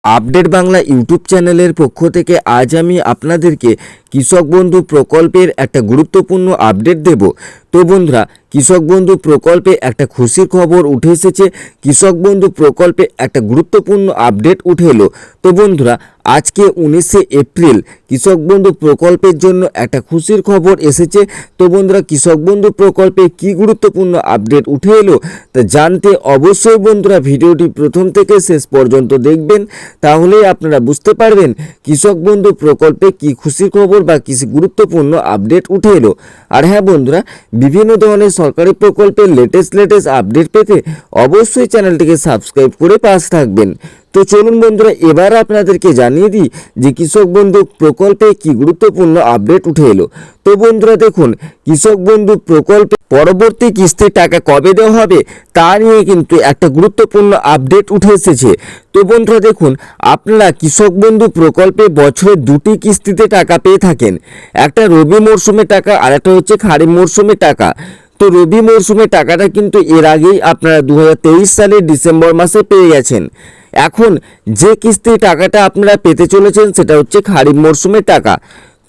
Update Bangla YouTube চ্যানেলের পক্ষ থেকে আজ আমি আপনাদেরকে কৃষক বন্ধু প্রকল্পের একটা গুরুত্বপূর্ণ আপডেট দেব। তো বন্ধুরা, কৃষক বন্ধু প্রকল্পে একটা খুশির খবর উঠে এসেছে। কৃষক বন্ধু প্রকল্পে একটা গুরুত্বপূর্ণ আপডেট উঠে এলো। তো বন্ধুরা, আজকে 19শে এপ্রিল কৃষক বন্ধু প্রকল্পের জন্য একটা খুশির খবর এসেছে। তো বন্ধুরা, কৃষক বন্ধু প্রকল্পে কি গুরুত্বপূর্ণ আপডেট উঠে এলো তা জানতে অবশ্যই বন্ধুরা ভিডিওটি প্রথম থেকে শেষ পর্যন্ত দেখবেন, তাহলেই আপনারা বুঝতে পারবেন কৃষক বন্ধু প্রকল্পে কি খুশির খবর বা কিছু গুরুত্বপূর্ণ আপডেট উঠে এলো। আর হ্যাঁ বন্ধুরা, বিভিন্ন ধরনের সরকারি প্রকল্পের লেটেস্ট আপডেট পেতে অবশ্যই চ্যানেলটিকে সাবস্ক্রাইব করে পাশে থাকবেন। তো চলুন বন্ধুরা, এবার আপনাদেরকে জানিয়ে দিই যে কৃষক বন্ধু প্রকল্পে কি গুরুত্বপূর্ণ আপডেট উঠে এলো। তো বন্ধুরা দেখুন, কৃষক বন্ধু প্রকল্পে পরবর্তী কিস্তির টাকা কবে দেওয়া হবে তা নিয়ে কিন্তু একটা গুরুত্বপূর্ণ আপডেট উঠে এসেছে। তো বন্ধুরা দেখুন, আপনারা কৃষক বন্ধু প্রকল্পে বছরে দুটি কিস্তিতে টাকা পেয়ে থাকেন। একটা রবি মরশুমে টাকা আর একটা হচ্ছে খারিফ মরশুমে টাকা। তো রবি মরশুমে টাকাটা কিন্তু এর আগেই আপনারা 2023 সালের ডিসেম্বর মাসে পেয়ে গেছেন। এখন যে কিস্তির টাকাটা আপনারা পেতে চলেছেন সেটা হচ্ছে খারিফ মরশুমের টাকা।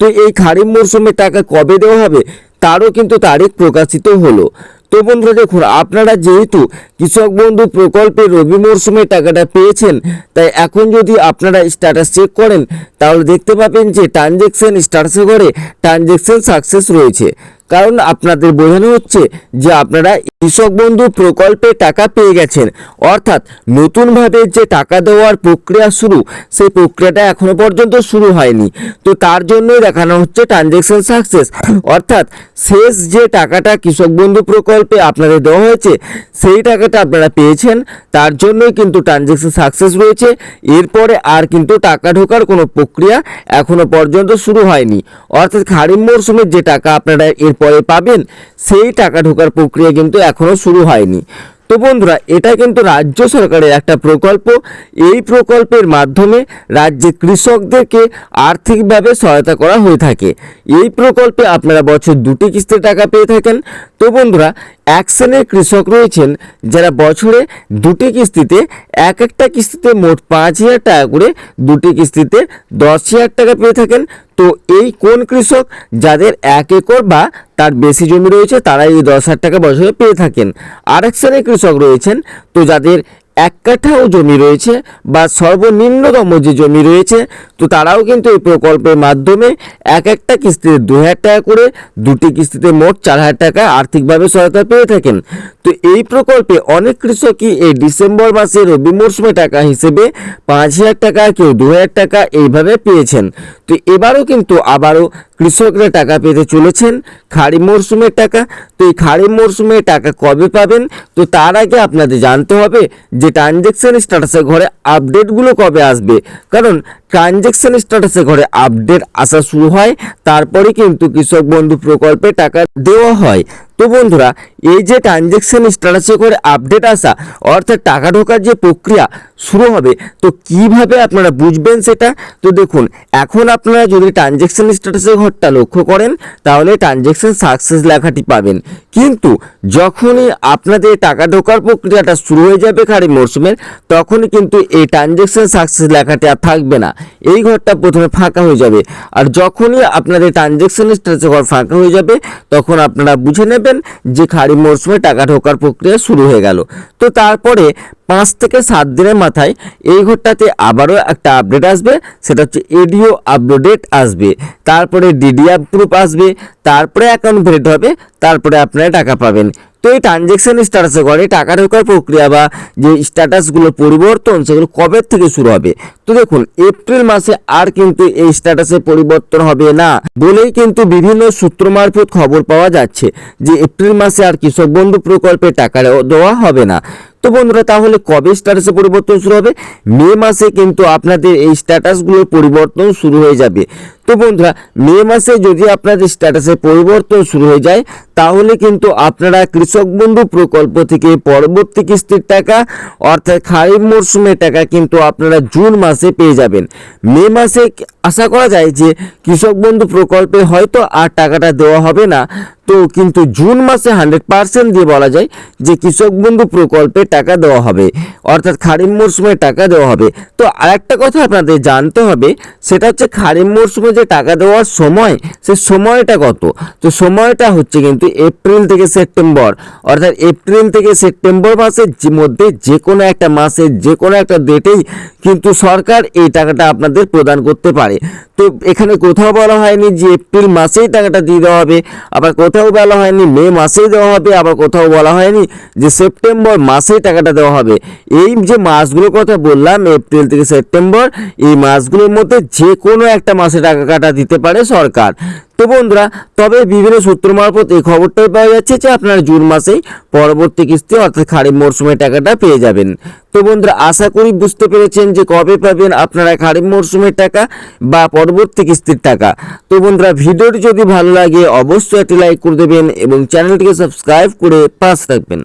তো এই খারিফ মরশুমের টাকা কবে দেওয়া হবে তারও কিন্তু তারিখ প্রকাশিত হলো। তো বন্ধুরা দেখুন, আপনারা যেহেতু কৃষক বন্ধু প্রকল্পে রবি মরশুমের টাকাটা পেয়েছেন, তাই এখন যদি আপনারা স্ট্যাটাস চেক করেন তাহলে দেখতে পাবেন যে ট্রানজ্যাকশন স্ট্যাটাসে করে ট্রানজ্যাকশন সাকসেস রয়েছে। কারণ আপনাদের বোঝানো হচ্ছে যে আপনারা কৃষক বন্ধু প্রকল্পে টাকা পেয়ে গেছেন, অর্থাৎ নতুনভাবে যে টাকা দেওয়ার প্রক্রিয়া শুরু, সেই প্রক্রিয়াটা এখনো পর্যন্ত শুরু হয়নি। তো তার জন্যই দেখানো হচ্ছে ট্রানজ্যাকশন সাকসেস, অর্থাৎ শেষ যে টাকাটা কৃষক বন্ধু প্রকল্পে আপনাদের দেওয়া হয়েছে সেই টাকাটা আপনারা পেয়েছেন, তার জন্যই কিন্তু ট্রানজ্যাকশন সাকসেস রয়েছে। এরপরে আর কিন্তু টাকা ঢোকার কোনো প্রক্রিয়া এখনো পর্যন্ত শুরু হয়নি, অর্থাৎ খারিফ মরশুমের যে টাকা আপনারা এরপরে পাবেন সেই টাকা ঢোকার প্রক্রিয়া কিন্তু এখনো শুরু হয়নি। তো বন্ধুরা, এটা কিন্তু রাজ্য সরকারের একটা প্রকল্প। এই প্রকল্পের মাধ্যমে রাজ্যে কৃষকদেরকে আর্থিকভাবে সহায়তা করা হয়ে থাকে। এই প্রকল্পে আপনারা বছর দুটি কিস্তির টাকা পেয়ে থাকেন। তো বন্ধুরা, এক শ্রেণীর কৃষক রয়েছেন যারা বছরে দুটি কিস্তিতে একটা কিস্তিতে মোট 5,000 টাকা করে, দুটি কিস্তিতে 10,000 টাকা পেয়ে থাকেন। তো এই কোন কৃষক যাদের 1 একর বা তার বেশি জমি রয়েছে তারা এই 10,000 টাকা বছরে পেয়ে থাকেন। আরেক শ্রেণীর কৃষক রয়েছেন তো যাদের 1 কাঠাও জমি রয়েছে বা সর্বনিম্নতম যে জমি রয়েছে, তো তারাও কিন্তু এই প্রকল্পের মাধ্যমে একটা কিস্তিতে 2,000 টাকা করে, দুটি কিস্তিতে মোট 4,000 টাকা আর্থিকভাবে সহায়তা পেয়ে থাকেন। তো এই প্রকল্পে অনেক কৃষকই এই ডিসেম্বর মাসে রবি মরশুমে টাকা হিসেবে 5,000 টাকা, কেউ 2,000 টাকা এইভাবে পেয়েছেন। তো এবারও কিন্তু আবারও কৃষকরা টাকা পেতে চলেছেন খারিফ মরশুমের টাকা। তো এই খারিফ মরশুমের টাকা কবে পাবেন, তো তার আগে আপনাদের জানতে হবে যে ট্রানজ্যাকশন স্ট্যাটাসের ঘরে আপডেটগুলো কবে আসবে। কারণ ট্রানজ্যাকশন স্ট্যাটাসের ঘরে আপডেট আসা শুরু হয়, তারপরে কিন্তু কৃষক বন্ধু প্রকল্পে টাকা দেওয়া হয়। তো বন্ধুরা, এই যে ট্রানজ্যাকশন স্ট্যাটাসে করে আপডেট আসা, অর্থাৎ টাকা ঢোকার যে প্রক্রিয়া শুরু হবে, তো কিভাবে আপনারা বুঝবেন সেটা। তো দেখুন, এখন আপনারা যদি ট্রানজ্যাকশন স্ট্যাটাসের ঘরটা লক্ষ্য করেন তাহলে ট্রানজ্যাকশন সাকসেস লেখাটি পাবেন। কিন্তু যখনই আপনাদের টাকা ঢোকার প্রক্রিয়াটা শুরু হয়ে যাবে খারিফ মরশুমের, তখনই কিন্তু এই ট্রানজ্যাকশন সাকসেস লেখাটি আর থাকবে না, এই ঘরটা প্রথমে ফাঁকা হয়ে যাবে। আর যখনই আপনাদের ট্রানজ্যাকশন স্ট্যাটাসের ঘর ফাঁকা হয়ে যাবে তখন আপনারা বুঝে নেবেন যে খারিফ মরশুমে টাকা ঢোকার প্রক্রিয়া শুরু হয়ে গেল। তো তারপরে 5 থেকে 7 দিনের মাথায় এই ঘরটাতে আবারও একটা আপডেট আসবে, সেটা হচ্ছে এডিও আপডেট আসবে, তারপরে ডিডি অ্যাপ্রুভ আসবে, তারপরে অ্যাকাউন্ট ভেরিফাইড হবে, তারপরে আপনারা টাকা পাবেন। তো এই ট্রানজ্যাকশন স্ট্যাটাসে করে টাকা ঢোকার প্রক্রিয়া বা যে স্ট্যাটাসগুলো পরিবর্তন সেগুলো কবে থেকে শুরু হবে। তো দেখুন, এপ্রিল মাসে আর কিন্তু এই স্ট্যাটাসে পরিবর্তন হবে না বলেই কিন্তু বিভিন্ন সূত্র মারফত খবর পাওয়া যাচ্ছে যে এপ্রিল মাসে আর কৃষক বন্ধু প্রকল্পে টাকা দেওয়া হবে না। তো বন্ধুরা, তাহলে কবে স্ট্যাটাসে পরিবর্তন শুরু হবে? মে মাসে কিন্তু আপনাদের এই স্ট্যাটাসগুলোর পরিবর্তন শুরু হয়ে যাবে। তো বন্ধুরা, মে মাসে যদি আপনাদের স্ট্যাটাসে পরিবর্তন শুরু হয়ে যায় তাহলে কিন্তু আপনারা কৃষক বন্ধু প্রকল্প থেকে পরবর্তী কিস্তির টাকা, অর্থাৎ খারিফ মরশুমের টাকা কিন্তু আপনারা জুন মাসে পেয়ে যাবেন। মে মাসে আশা করা যায় যে কৃষক বন্ধু প্রকল্পে হয়তো আর টাকাটা দেওয়া হবে না, তো কিন্তু জুন মাসে 100% দিয়ে বলা যায় যে কৃষক বন্ধু প্রকল্পে টাকা দেওয়া হবে, অর্থাৎ খারিফ মরশুমে টাকা দেওয়া হবে। তো আরেকটা কথা আপনাদের জানতে হবে, সেটা হচ্ছে খারিফ মরশুমে যে টাকা দেওয়ার সময়, সে সময়টা কত। তো সময়টা হচ্ছে কিন্তু এপ্রিল থেকে সেপ্টেম্বর, অর্থাৎ এপ্রিল থেকে সেপ্টেম্বর মাসের মধ্যে যে কোনো একটা মাসে যে কোনো একটা ডেটেই কিন্তু সরকার এই টাকাটা আপনাদের প্রদান করতে পারে। তো এখানে কোথাও বলা হয়নি যে এপ্রিল মাসেই টাকাটা দিয়ে দেওয়া হবে, আবার কোথাও বলা হয়নি মে মাসেই দেওয়া হবে, আবার কোথাও বলা হয়নি যে সেপ্টেম্বর মাসেই টাকাটা দেওয়া হবে। এই যে মাসগুলোর কথা বললাম এপ্রিল থেকে সেপ্টেম্বর, এই মাসগুলোর মধ্যে যে কোনো একটা মাসে টাকাটা দিতে পারে সরকার। তো বন্ধুরা, তবে বিভিন্ন সূত্র মারফত এই খবরটাই পাওয়া যাচ্ছে যে আপনারা জুন মাসেই পরবর্তী কিস্তি অর্থাৎ খারিফ মরশুমে টাকাটা পেয়ে যাবেন। তো বন্ধুরা, আশা করি বুঝতে পেরেছেন যে কবে পাবেন আপনারা খারিফ মরশুমের টাকা বা পরবর্তী কিস্তির টাকা। তো বন্ধুরা, ভিডিওটি যদি ভালো লাগে অবশ্যই একটি লাইক করে দেবেন এবং চ্যানেলটিকে সাবস্ক্রাইব করে পাশে থাকবেন।